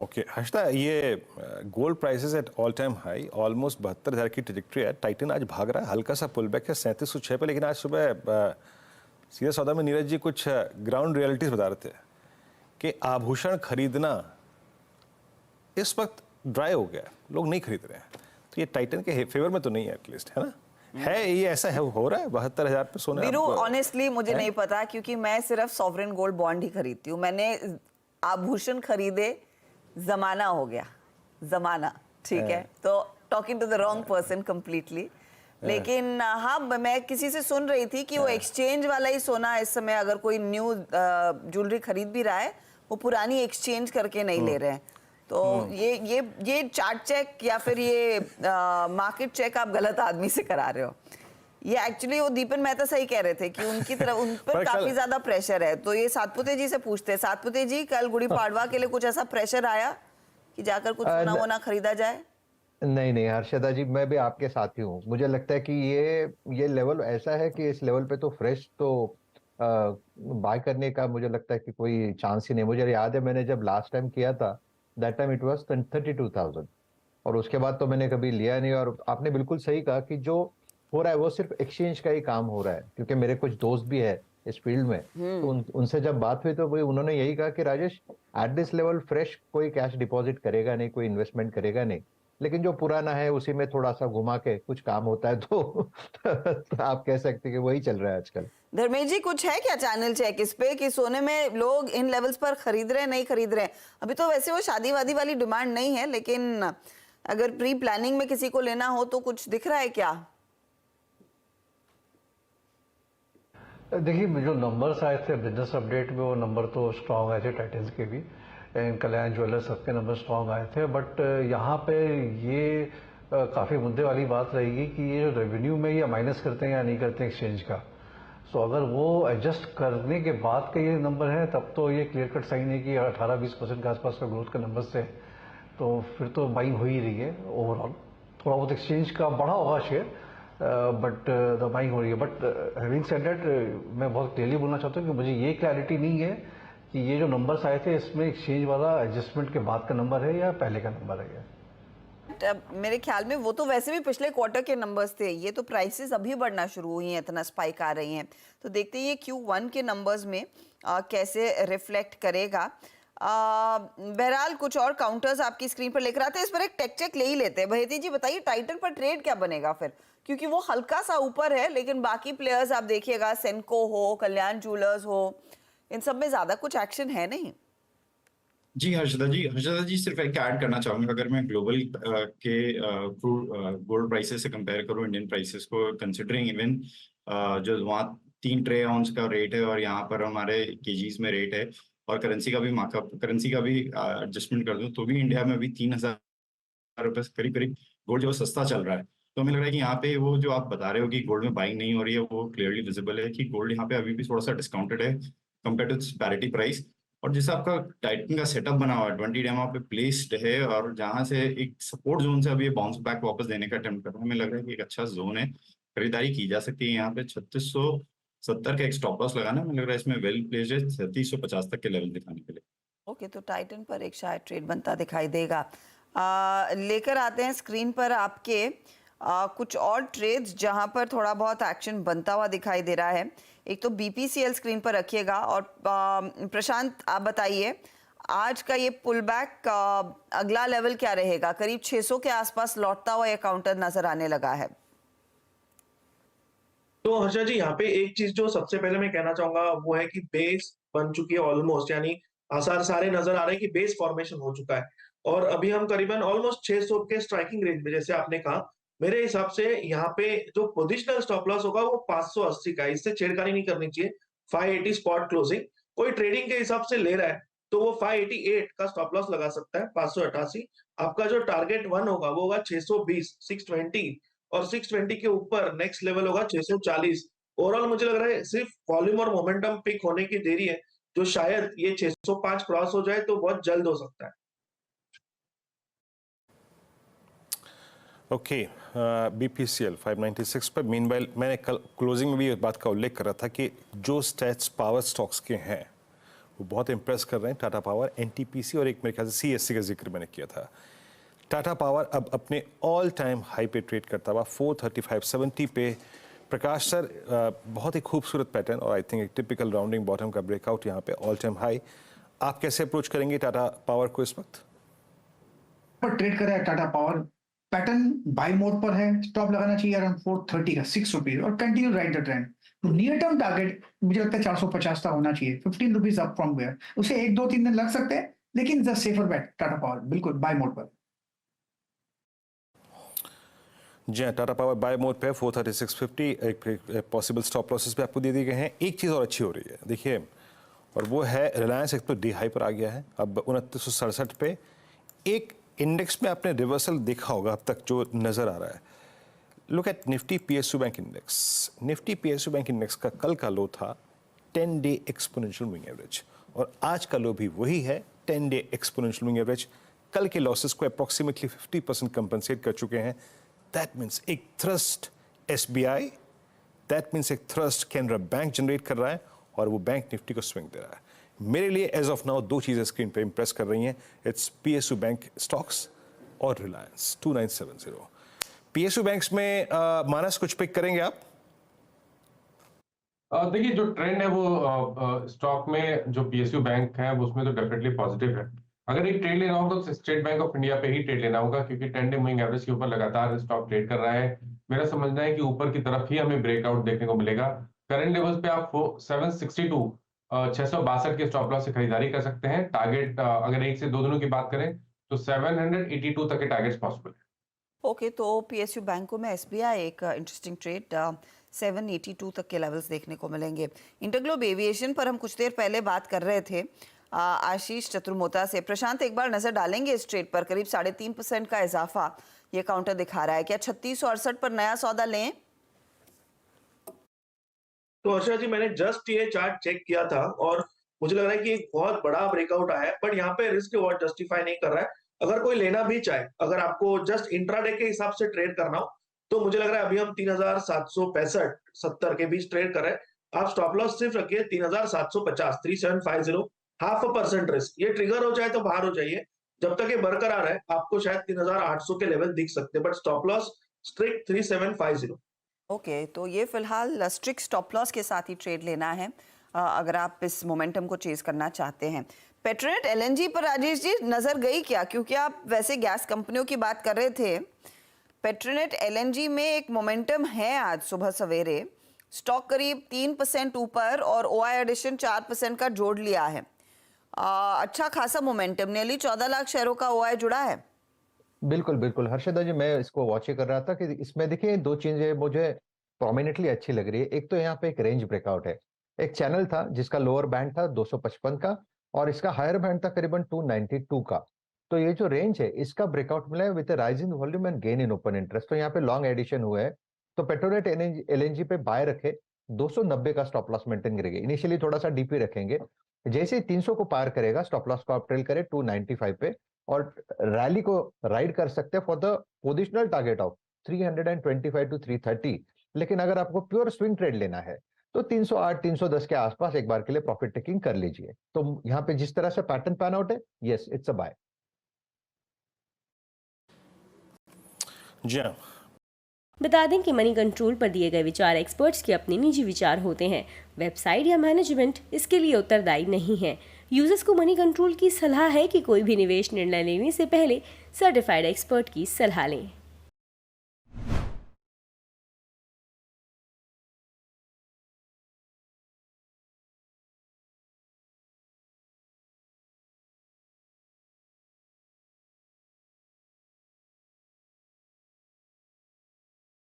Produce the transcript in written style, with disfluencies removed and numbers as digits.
Okay Harshada, ये gold prices at all time high, almost 72,000 की trajectory है। टाइटन आज भाग रहा है, हल्का सा पुल बैक है 3706 पे, लेकिन आज सुबह सीधा सौदा में नीरज जी कुछ ग्राउंड रियलिटीज बता रहे थे कि आभूषण खरीदना इस वक्त ड्राई हो गया, लोग नहीं खरीद रहे हैं। तो ये टाइटन के फेवर में तो नहीं है, एटलीस्ट, है ना? है ये ऐसा है, हो रहा है 72,000 पे सोना? वीरू, ऑनेस्टली मुझे नहीं पता, क्योंकि मैं सिर्फ सॉवरेन गोल्ड बॉन्ड ही खरीदती हूँ। मैंने आभूषण खरीदे, जमाना हो गया, जमाना, ठीक है? तो talking to the wrong person completely. लेकिन हाँ, मैं किसी से सुन रही थी कि वो एक्सचेंज वाला ही सोना इस समय, अगर कोई न्यू ज्वेलरी खरीद भी रहा है, वो पुरानी एक्सचेंज करके नहीं ले रहे हैं। तो ये चार्ट चेक या फिर ये मार्केट चेक आप गलत आदमी से करा रहे हो। ये एक्चुअली वो दीपन मेहता सही कह रहे थे कि उनकी तरफ उन पर काफी ज्यादा प्रेशर है। तो ये सातपुते जी से पूछते हैं। सातपुते जी, कल गुड़ी पाड़वा के लिए कुछ ऐसा प्रेशर आया कि जाकर कुछ सोना वोना खरीदा जाए? नहीं नहीं हर्षदा जी, मैं भी आपके साथ ही हूँ। मुझे लगता है कि ये लेवल ऐसा है कि इस लेवल पे तो फ्रेश तो बाय करने का मुझे लगता है कि कोई चांस ही नहीं। मुझे याद है मैंने जब लास्ट टाइम किया था, दैट टाइम इट वाज 32,000, और उसके बाद तो मैंने कभी लिया नहीं। और आपने बिल्कुल सही कहा कि जो हो रहा है वो सिर्फ एक्सचेंज का ही काम हो रहा है, क्योंकि मेरे कुछ दोस्त भी है इस फील्ड में। तो उनसे जब बात हुई तो उन्होंने यही कहा कि Rajesh, at this level fresh कोई कैश डिपॉजिट करेगा नहीं, कोई इन्वेस्टमेंट करेगा नहीं, लेकिन जो पुराना है उसी में थोड़ा सा घुमा के कुछ काम होता है। तो आप कह सकते हैं कि वही चल रहा है आजकल। धर्मेश जी, कुछ है क्या चैनल चेक इस पे कि सोने में लोग इन लेवल्स पर खरीद रहे हैं, नहीं खरीद रहे हैं? अभी तो वैसे वो शादी वादी वाली डिमांड नहीं है, लेकिन अगर प्री प्लानिंग में किसी को लेना हो तो कुछ दिख रहा है क्या? देखिए, जो नंबर्स आए थे बिजनेस अपडेट में, वो नंबर तो स्ट्रांग आए थे टाइटन्स के भी, कल्याण ज्वेलर्स, सबके नंबर स्ट्रांग आए थे। बट यहाँ पे ये काफ़ी मुद्दे वाली बात रहेगी कि ये जो रेवेन्यू में ये माइनस करते हैं या नहीं करते हैं एक्सचेंज का। सो अगर वो एडजस्ट करने के बाद का ये नंबर है, तब तो ये क्लियर कट साइन है कि 18-20% के आसपास का ग्रोथ का नंबर से, तो फिर तो बाइंग हो ही रही है ओवरऑल। थोड़ा बहुत एक्सचेंज का बढ़ा होगा शेयर, बट द बाइंग हो रही है। बट हैविंग सेड दैट, मैं बहुत क्लियरली बोलना चाहता हूँ कि मुझे ये क्लैरिटी नहीं है कि ये जो नंबर्स आए थे इसमें एक्सचेंज वाला एडजस्टमेंट के बाद का नंबर है या पहले का नंबर है। मेरे ख्याल में वो तो वैसे भी पिछले क्वार्टर के नंबर्स थे। ये तो प्राइसेस अभी बढ़ना शुरू हुई हैं, इतना स्पाइक आ रही हैं। तो देखते हैं ये Q1 के नंबर्स में कैसे रिफ्लेक्ट करेगा। बहरहाल कुछ और काउंटर्स आपकी स्क्रीन पर लेकर आते हैं। इस पर एक टेक चेक ले ही लेते हैं। भयती जी बताइए, टाइटन पर ट्रेड क्या बनेगा फिर? क्योंकि वो हल्का सा ऊपर है, लेकिन बाकी प्लेयर्स आप देखिएगा, सेनको हो, कल्याण ज्वेलर्स हो, इन सब में ज्यादा कुछ एक्शन है नहीं। जी हर्षदा जी सिर्फ एक ऐड करना चाहूंगा। अगर मैं ग्लोबल के गोल्ड प्राइसेस से कंपेयर करूं इंडियन प्राइसेस को, कंसिडरिंग इवन जो वहाँ 3 ट्रे ऑunce का रेट है और यहाँ पर हमारे केजीज में रेट है, और करेंसी का भी मार्कअप, करेंसी का भी एडजस्टमेंट कर दूं, तो भी इंडिया में अभी 3,000 रुपये करीब करीब गोल्ड जो सस्ता चल रहा है। तो हमें लग रहा है कि यहाँ पे वो जो आप बता रहे हो कि गोल्ड में बाइंग नहीं हो रही है, वो क्लियरली विजिबल है कि गोल्ड यहाँ पे अभी भी थोड़ा सा डिस्काउंटेड है कंपेयर टू पैरिटी प्राइस। और जैसे आपका टाइटन का सेटअप बना हुआ है, 20 डेमा पे प्लेस्ड है, और जहां से एक सपोर्ट जोन से अभी बाउंस बैक वापस देने का अटेम्प्ट कर रहा है, हमें लग रहा है कि एक अच्छा जोन है, खरीदारी की जा सकती है। यहाँ पे 3670 का एक स्टॉप लॉस लगाना, हमें लग रहा है इसमें वेल प्लेस्ड है 3350 तक के लेवल दिखाने के लिए। ओके, तो टाइटन पर एक शायद ट्रेड बनता दिखाई देगा। लेकर आते हैं स्क्रीन पर आपके कुछ और ट्रेड्स जहां पर थोड़ा बहुत एक्शन बनता हुआ दिखाई दे रहा है। एक तो BPCL स्क्रीन पर रखिएगा। और प्रशांत, आप बताइए आज का ये पुल बैक अगला लेवल क्या रहेगा? करीब 600 के आसपास लौटता हुआ ये काउंटर नजर आने लगा है। तो हर्षा जी, यहाँ पे एक चीज जो सबसे पहले मैं कहना चाहूंगा वो है कि बेस बन चुकी है ऑलमोस्ट, यानी आसार सारे नजर आ रहे हैं कि बेस फॉर्मेशन हो चुका है। और अभी हम करीबन ऑलमोस्ट 600 के स्ट्राइकिंग रेंज में, जैसे आपने कहा, मेरे हिसाब से यहाँ पे जो पोजिशनल स्टॉप लॉस होगा वो 580 का, इससे छेड़खानी नहीं करनी चाहिए। 580 स्पॉट क्लोजिंग कोई ट्रेडिंग के हिसाब से ले रहा है तो वो 588 का स्टॉप लॉस लगा सकता है। 588 आपका जो टारगेट 1 होगा वो होगा 620, 620, और 620 के ऊपर नेक्स्ट लेवल होगा 640। ओवरऑल मुझे लग रहा है सिर्फ वॉल्यूम और मोमेंटम पिक होने की देरी है, जो शायद ये 605 क्रॉस हो जाए तो बहुत जल्द हो सकता है। ओके, BPCL 596 पर। मीनवाइल मैंने कल क्लोजिंग में भी इस बात का उल्लेख कर रहा था कि जो स्टैट्स पावर स्टॉक्स के हैं वो बहुत इम्प्रेस कर रहे हैं। टाटा पावर, एनटीपीसी और एक मेरे ख्याल से सीएससी का जिक्र मैंने किया था। टाटा पावर अब अपने ऑल टाइम हाई पे ट्रेड करता हुआ 435.70 पे। प्रकाश सर, बहुत ही खूबसूरत पैटर्न और आई थिंक एक टिपिकल राउंडिंग बॉटम का ब्रेकआउट यहाँ पे ऑल टाइम हाई। आप कैसे अप्रोच करेंगे टाटा पावर को इस वक्त? पर ट्रेड कर रहा है Tata power, pattern bye mode पर है, स्टॉप लगाना चाहिए अराउंड 430 का 6 रुपीज और कंटिन्यू राइट द ट्रेंड। तो नियर टर्म टारगेट मुझे लगता है 450 का होना चाहिए, 15 रुपीज अप फ्रॉम वेयर। उसे 1-2-3 दिन लग सकते हैं, लेकिन the safer bet Tata power बिल्कुल बाय मोड पर। जी हाँ, टाटा पावर बाय मोड पे 436.50। एक पॉसिबल स्टॉप लॉसेस भी आपको दे दिए गए हैं। एक चीज़ और अच्छी हो रही है देखिए, और वो है रिलायंस एक तो डी हाई पर आ गया है अब 2967 पे। एक इंडेक्स में आपने रिवर्सल देखा होगा अब तक जो नज़र आ रहा है। Look at Nifty PSU bank index. Nifty PSU bank index का कल का लो था 10 डे एक्सपोनेंशियल मूविंग एवरेज और आज का लो भी वही है 10 डे एक्सपोनेंशियल मूविंग एवरेज। कल के लॉसेस को अप्रॉक्सीमेटली 50% कंपनसेट कर चुके हैं। दैट मीन्स एक थ्रस्ट एसबीआई, दैट मीन्स एक थ्रस्ट कैनरा बैंक जनरेट कर रहा है और वो बैंक निफ्टी को स्विंग दे रहा है। मेरे लिए एज ऑफ नाउ दो चीज़ें स्क्रीन पे इंप्रेस कर रही हैं, इट्स पीएसयू बैंक स्टॉक्स और रिलायंस 2970। पीएसयू बैंक्स में मानस कुछ पिक करेंगे आप? देखिए जो ट्रेंड है वो स्टॉक में जो पीएसयू बैंक है वो उसमें तो डेफिनेटली पॉजिटिव है। अगर एक ट्रेड लेना होगा तो स्टेट बैंक ऑफ इंडिया पे ही ट्रेड लेना होगा क्योंकि 10 डे मूविंग एवरेज के ऊपर लगातार स्टॉक ट्रेड कर रहा है। मेरा समझना है कि ऊपर की तरफ ही हमें ब्रेकआउट देखने को मिलेगा। करंट लेवल्स पे आप 762 662 के स्टॉप लॉस से खरीदारी कर सकते हैं। टारगेट अगर 1 से 2 दिनों की बात करें तो 782 तक के टारगेट्स पॉसिबल है। ओके, तो पीएसयू बैंकों में एसबीआई एक इंटरेस्टिंग ट्रेड 782 तक के लेवल्स देखने को मिलेंगे। इंटरग्लोब एविएशन पर हम कुछ देर पहले बात कर रहे थे आशीष चतुर्मोता से। प्रशांत, एक बार नजर डालेंगे इस ट्रेड पर, करीब 3.5% का इजाफा ये काउंटर दिखा रहा है। क्या 3668 पर नया सौदा लें? तो हर्षा जी, मैंने जस्ट ये चार्ट चेक किया था और मुझे लग रहा है कि एक बहुत बड़ा ब्रेकआउट आया है, बट यहाँ पे रिस्क रिवॉर्ड जस्टिफाई नहीं कर रहा है। अगर कोई लेना भी चाहे, अगर आपको जस्ट इंट्राडे के हिसाब से ट्रेड करना हो, तो मुझे लग रहा है अभी हम 3765-70 के बीच ट्रेड कर रहे हैं। आप स्टॉप लॉस सिर्फ रखिए 3750, 3750, 0.5% रिस्क। ये ट्रिगर हो जाए तो बाहर हो जाइए। जब तक ये बरकरार है आपको शायद 3800 के लेवल दिख सकते हैं, but stop loss strict 3750। Okay, तो ये फिलहाल स्ट्रिक्ट स्टॉप लॉस के साथ ही ट्रेड लेना है अगर आप इस मोमेंटम को चेज करना चाहते हैं। पेट्रोनेट एलएनजी पर राजेश जी नजर गई क्या? क्योंकि आप वैसे गैस कंपनियों की बात कर रहे थे, पेट्रोनेट एलएनजी में एक मोमेंटम है आज सुबह सवेरे। स्टॉक करीब 3% ऊपर और ओआई एडिशन 4% का जोड़ लिया है। अच्छा खासा मोमेंटम, नेली 14 लाख शेयरों का ओआई जुड़ा है। बिल्कुल बिल्कुल हर्षदा जी, मैं इसको वॉच ही कर रहा था कि इसमें देखिए दो चीजें मुझे प्रोमिनेंटली अच्छी लग रही है। एक तो यहाँ पे एक रेंज ब्रेकआउट है। एक चैनल था जिसका लोअर बैंड था 255 का और इसका हायर बैंड था करीबन 292 का। तो ये जो रेंज है इसका ब्रेकआउट मिला है with rise in volume and gain in open interest. तो यहाँ पे लॉन्ग एडिशन हुआ है, तो पेट्रोनेट एलएनजी पे बाय रखे, 290 का स्टॉप लॉस मेंटेन करेंगे। इनिशियली थोड़ा सा डीपी रखेंगे, जैसे ही 300 को पार करेगा स्टॉप लॉस को आप ट्रेल करें 295 पे और रैली को राइड कर सकते हैं for the positional target of 325 to 330। लेकिन अगर आपको प्योर स्विंग ट्रेड लेना है तो 308 310 के आसपास एक बार के लिए प्रॉफिट टेकिंग कर लीजिए। तो यहाँ पे जिस तरह से पैटर्न पैन आउट है, यस इट्स अ बाय। जी हाँ। बता दें कि मनी कंट्रोल पर दिए गए विचार एक्सपर्ट्स के अपने निजी विचार होते हैं। वेबसाइट या मैनेजमेंट इसके लिए उत्तरदायी नहीं है। यूजर्स को मनी कंट्रोल की सलाह है कि कोई भी निवेश निर्णय लेने से पहले सर्टिफाइड एक्सपर्ट की सलाह लें।